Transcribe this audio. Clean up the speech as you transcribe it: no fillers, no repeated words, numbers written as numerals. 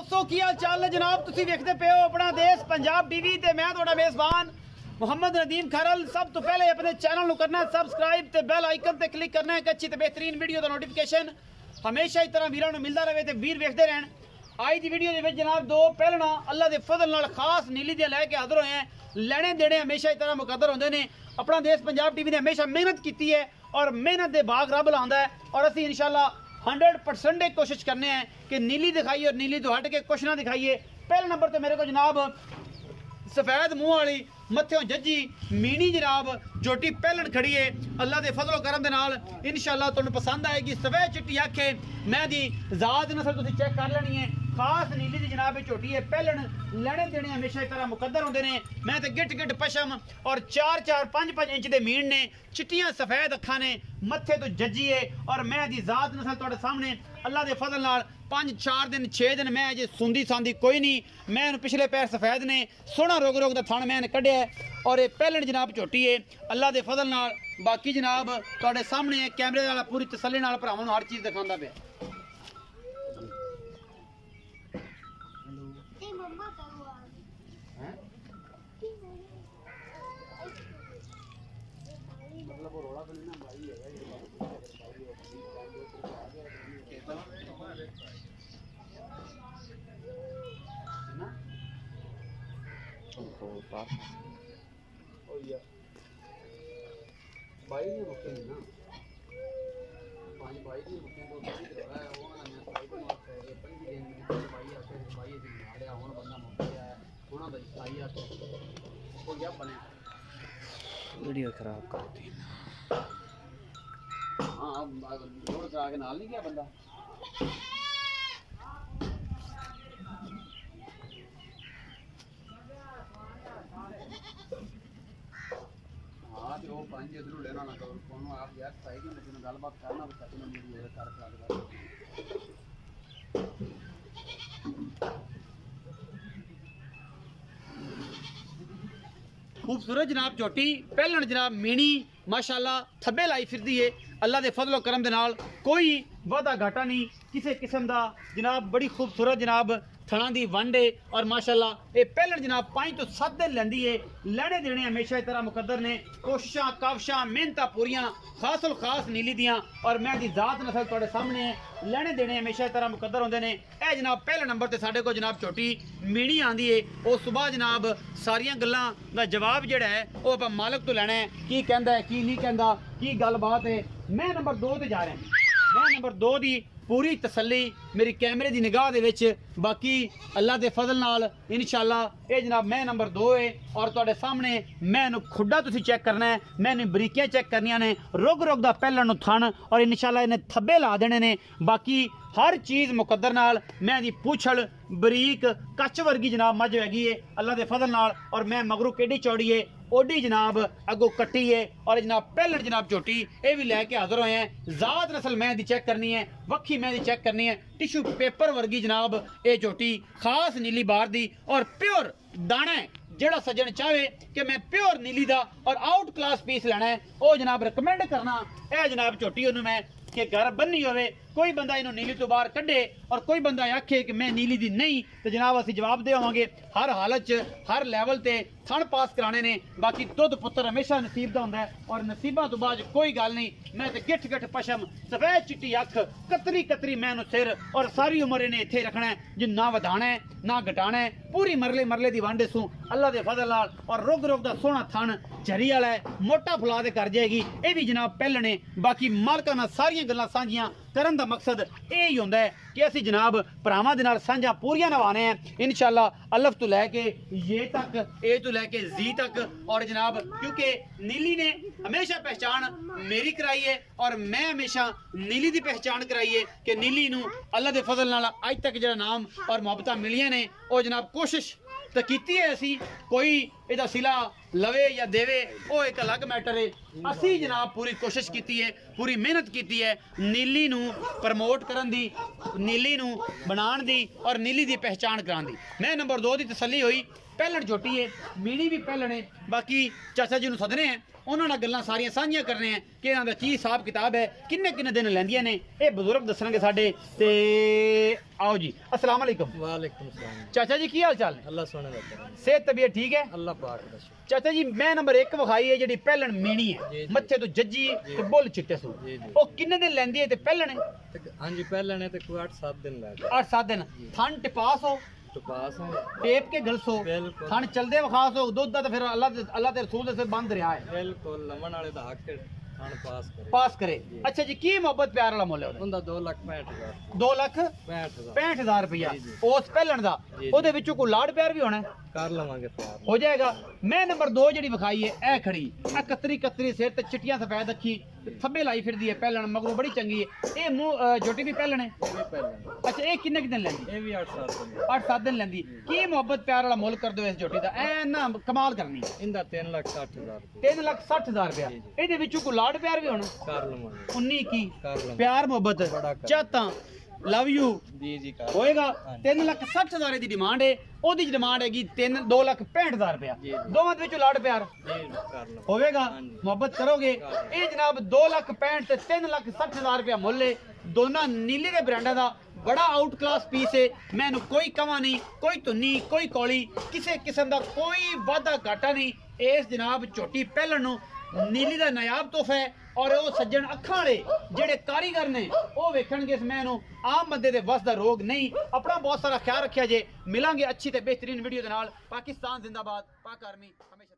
दोस्तों की हाल चाल है जनाब। तुसी देखते पे हो अपना देश पंजाब टीवी ते मैं थोड़ा मेजबान मोहम्मद नदीम खरल। सब तो पहले अपने चैनल को करना है सबसक्राइब ते बेल आइकन ते क्लिक करना है कि अच्छी ते बेहतरीन वीडियो का नोटिफिकेशन हमेशा इस तरह वीरों मिलता रहे ते वीर वेखते रहन। आज की वीडियो के जनाब दो पहलना अल्लाह के फजल नाल खास नीली दे लैके हाजिर होए हैं। लेने देने हमेशा इस तरह मुकद्दर होंगे ने। अपना देश पंजाब टीवी ने हमेशा मेहनत की है और मेहनत के बाग रब लांदा है और असी इंशाल्लाह 100% कोशिश करने हैं कि नीली दिखाइए और नीली तो हट के कुछ ना दिखाइए। पहले नंबर पर मेरे को जनाब सफेद मुंह वाली मत्थों जज्जी मीनी जनाब जोटी पहलन खड़ी है। अल्लाह के फजलो करम दे नाल इंशाल्लाह तुहानू पसंद आएगी। सफेद चिट्टी अख है मैं दी जात नस्ल तुसीं चेक कर लेनी है। खास नीली दी जनाब झोटी है पहलन लेने देने हमेशा इस तरह मुकद्दर होंगे ने। मैं तो गिट गिट पशम और 4-4 5-5 इंच के मीन ने चिट्टियां सफेद अखा ने मत्थे तो जज्जी है और मैं दी जात नस्ल तुहाडे सामने अल्लाह के फजल नाल 5-4 दिन 6 दिन मैं अजे सुंदी सांदी कोई नहीं। मैं पिछले पैर सफेद ने सोहना रोग रोग का थण मैंने कढ़िया और ये पहलन जनाब झोटी है अल्लाह के फजल नाल। बाकी जनाब तुहाडे सामने कैमरे वाला पूरी तसल्ली नाल भरावां नूं हर चीज़ दिखांदा पिया। मतलब रोड़ा तो नहीं ना भाई है ना ओ या भाई ने रुके ना पानी भाई ने रुके तो ठीक रहा है। वो ना मैं भाई को मार है 5 दिन में भाई आके भाई से मारया हुन बंदा मुक गया है हुन भाई भाई आके वो क्या बने वीडियो खराब कर दी। हाँ रोड करा के नाल नहीं गया बंदा। हाँ तो वो 5 इधर लेना ना करो कौन आप यार सही कि मुझे गलबात करना भी सकते नहीं कर खूबसूरत जनाब झोटी पहलन जनाब मीनी माशाल्लाह थब्बे लाई फिरदी है। अल्लाह के फजलो करम दे नाल कोई वादा घाटा नहीं किसी किस्म का जनाब। बड़ी खूबसूरत जनाब थणा दी वंड है और माशाल्लाह ये पहलन जनाब 5 तो 7 दिन लैंदी है। लेने देने हमेशा इस तरह मुकद्दर ने कोशिशां काविशां मेहनतां पूरियां खासुल खास नीली दियां और मैं दी जात नस्ल तुहाडे सामने है। लेने देने हमेशा इस तरह मुकद्दर होंगे ने। यह जनाब पहले नंबर पर साढ़े को जनाब झोटी मीणी आंदी है। उस सुबह जनाब सारियां गल्लां दा जवाब जिहड़ा है वो आपां मालक तो लेना है की कहंदा है की नहीं कहंदा की गलबात है। मैं नंबर 2 ते जा रहा हूं। मैं नंबर 2 दी पूरी तसल्ली मेरी कैमरे की निगाह दे विच बाकी अल्लाह के फजल नाल इंशाल्लाह ये जनाब मैं नंबर 2 है और तुहाडे सामने मैं खुड्डा तुसीं चेक करना है। मैंने बरीकियां चेक करनियां ने रोग रोग दा पहलन नूं थण और इंशाल्लाह इन्हें थब्बे ला देने ने। बाकी हर चीज़ मुकद्दर नाल मैं दी पूछल बरीक कच वर्गी जनाब मझ हैगी है अल्लाह के फजल नाल और मैं मगरू केडी चौड़ी है ओडी जनाब अगो कट्टी है और जनाब पहलन जनाब झोटी ये भी लैके हाजिर होए हैं। जात नस्ल मैं दी चेक करनी है वक्खी मैं दी चेक करनी है टिशू पेपर वर्गी जनाब ये झोटी खास नीली बार दी और प्योर दाना है। जेड़ा सज्जन चाहे कि मैं प्योर नीली दा और आउट क्लास पीस लेना है वो जनाब रिकमेंड करना है जनाब झोटी उन्होंने मैं कि घर बन्नी होवे। कोई बंदा इन्हों नीली तो बाहर कढ़े और कोई बंदा आखे कि मैं नीली दी नहीं तो जनाब असीं जवाब देवांगे हर हालत हर लैवल ते थण पास कराने ने। बाकी दुध पुत्र हमेशा नसीब दा हुंदा है और नसीबा तो बाद कोई गल नहीं। मैं तो गिठ गिठ पशम सफेद चिट्टी अख कतरी कतरी मैं सिर और सारी उम्र इन्हें इत्थे रखना है जी ना वधाना है ना घटाना है। पूरी मरले मरले दी वंड सूं अल्लाह के फजल नाल और रुग रुग दा सोहना थण झरी वाला है मोटा फुला दे कर जाएगी। ये भी जनाब पहलने बाकी मालकां नाल सारियां गल्लां सांझियां करन दा मकसद यही होंदा है कि असी जनाब भरावां दे नाल सांझा पूरियां नवाने हैं इंशाल्लाह अल्फ तो लैके ये तक ए तो लैके जी तक। और जनाब क्योंकि नीली ने हमेशा पहचान मेरी कराई है और मैं हमेशा नीली दी पहचान कराई है कि नीली नूं अल्लाह दे फजल नाल अज तक जिहड़ा नाम और मुहब्बतां मिलियां ने वो जनाब कोशिश तो की है असी कोई ਇਹਦਾ ਸਿਲਾ ਲਵੇ ਜਾਂ ਦੇਵੇ ਉਹ ਇੱਕ ਅਲੱਗ ਮੈਟਰ ਹੈ। ਅਸੀਂ ਜਨਾਬ ਪੂਰੀ ਕੋਸ਼ਿਸ਼ ਕੀਤੀ ਹੈ, ਪੂਰੀ ਮਿਹਨਤ ਕੀਤੀ ਹੈ ਨੀਲੀ ਨੂੰ ਪ੍ਰਮੋਟ ਕਰਨ ਦੀ, ਨੀਲੀ ਨੂੰ ਬਣਾਉਣ ਦੀ ਔਰ ਨੀਲੀ ਦੀ ਪਹਿਚਾਣ ਕਰਾਉਣ ਦੀ। ਮੈਂ ਨੰਬਰ 2 ਦੀ ਤਸੱਲੀ ਹੋਈ, ਪਹਿਲਣ ਝੋਟੀ ਹੈ, ਮੀਣੀ ਵੀ ਪਹਿਲਣ ਹੈ। ਬਾਕੀ ਚਾਚਾ ਜੀ ਨੂੰ ਸੱਦਣੇ ਹੈ, ਉਹਨਾਂ ਨਾਲ ਗੱਲਾਂ ਸਾਰੀਆਂ ਸਾਂਝੀਆਂ ਕਰਨੇ ਆ ਕਿ ਇਹਨਾਂ ਦਾ ਕੀ ਹਿਸਾਬ ਕਿਤਾਬ ਹੈ, ਕਿੰਨੇ ਕਿੰਨੇ ਦਿਨ ਲੈਂਦੀਆਂ ਨੇ, ਇਹ ਬਜ਼ੁਰਗ ਦੱਸਣਗੇ ਸਾਡੇ। ਤੇ आओ जी, अस्सलाम वालेकुम। वालेकुम सलाम। चाचा जी की हाल चाल है? अल्लाह सोने दा सेहत तबीयत ठीक है? अल्लाह पाक दा शुक्र। चाचा जी मैं नंबर 1 विखाई है जी पहलन मीणी है, जी, जी। मत्थे तो जज्जी ते बुल चिट्टे सू, जी, जी। ओ किन्ने दिन लेंदी है ते पहलन है? हां जी पहले ने ते कोई 8-7 दिन लगे। 8-7 दिन थन टिपास हो, तो पास है टेप के गलसो, बिल्कुल। थन चलदे विखास हो, दुध दा ते फिर अल्लाह ते रसूल दे से बंद रहा है, बिल्कुल लमन वाले दा हक थान पास करे। अच्छा जी की मोहब्बत प्यार वाला मुल है ओदा? उंदा 2,65,000 2,65,000 रुपया जी, जी। उस पहलन दा, जी, जी। ओदे विचों कोई लाड़ प्यार भी होना है? कर लवांगे प्यार हो जाएगा। मैं नंबर 2 जी विखाई है ए खड़ी, आ कतरी सिर ते चिट्टियां सफेद अखी, थब्बे लाई फिरदी है पहलन, मगरों बड़ी चंगी है। ए मुंह झोटी भी पहलन है? ये भी पहले अच्छा ए किन्ने दिन लेंदी? ये भी 8-7 दिन 8-7 दिन लेंदी। की मोहब्बत प्यार वाला मुल कर दो इस झोटी दा, ए ना कमाल करनी। इंदा 3,60,000 3,60,000 रुपया, जी, जी। ਇਹਦੇ ਵਿੱਚੋਂ ਕੋਈ ਲਾੜ ਪਿਆਰ ਵੀ ਹੋਣਾ? कर लवांगे 19 की कर लवांगे ਪਿਆਰ ਮੁਹੱਬਤ ਬੜਾ ਕਰ। ਚਾਹਤਾਂ ਲਵ ਯੂ जी जी कर ਹੋਏਗਾ। ਹਾਂਜੀ। 3,60,000 ਦੀ ਡਿਮਾਂਡ ਹੈ, ਉਹਦੀ ਡਿਮਾਂਡ ਹੈਗੀ 2,65,000 ਰੁਪਇਆ। ਜੀ, ਜੀ। ਦੋਵਾਂ ਦੇ ਵਿੱਚੋਂ ਲਾੜ ਪਿਆਰ जी कर लवांगे ਹੋਵੇਗਾ, ਹਾਂਜੀ। ਮੁਹੱਬਤ ਕਰੋਗੇ। ਹਾਂਜੀ। ਇਹ ਜਨਾਬ 2,65,000 ਤੇ 3,60,000 ਰੁਪਇਆ ਮੁੱਲ ਹੈ ਦੋਨਾਂ ਨੀਲੇ ਦੇ ਬ੍ਰਾਂਡਾਂ ਦਾ। बड़ा आउट क्लास पीस है, मैनू कोई कवा नहीं, कोई धुनी, कोई कौली, किसी किस्म का कोई वाधा घाटा नहीं। इस जनाब झोटी पहलन नू नीली का नायाब तोहफा है। और वो सज्जन अखां वाले जेड़े कारीगर ने वो वेखणगे इस मैनू आम बंदे दे वस दा रोग नहीं। अपना बहुत सारा ख्याल रखिया जे, मिलांगे अच्छी ते बेहतरीन वीडियो दे नाल। पाकिस्तान जिंदाबाद, पाक आर्मी हमेशा।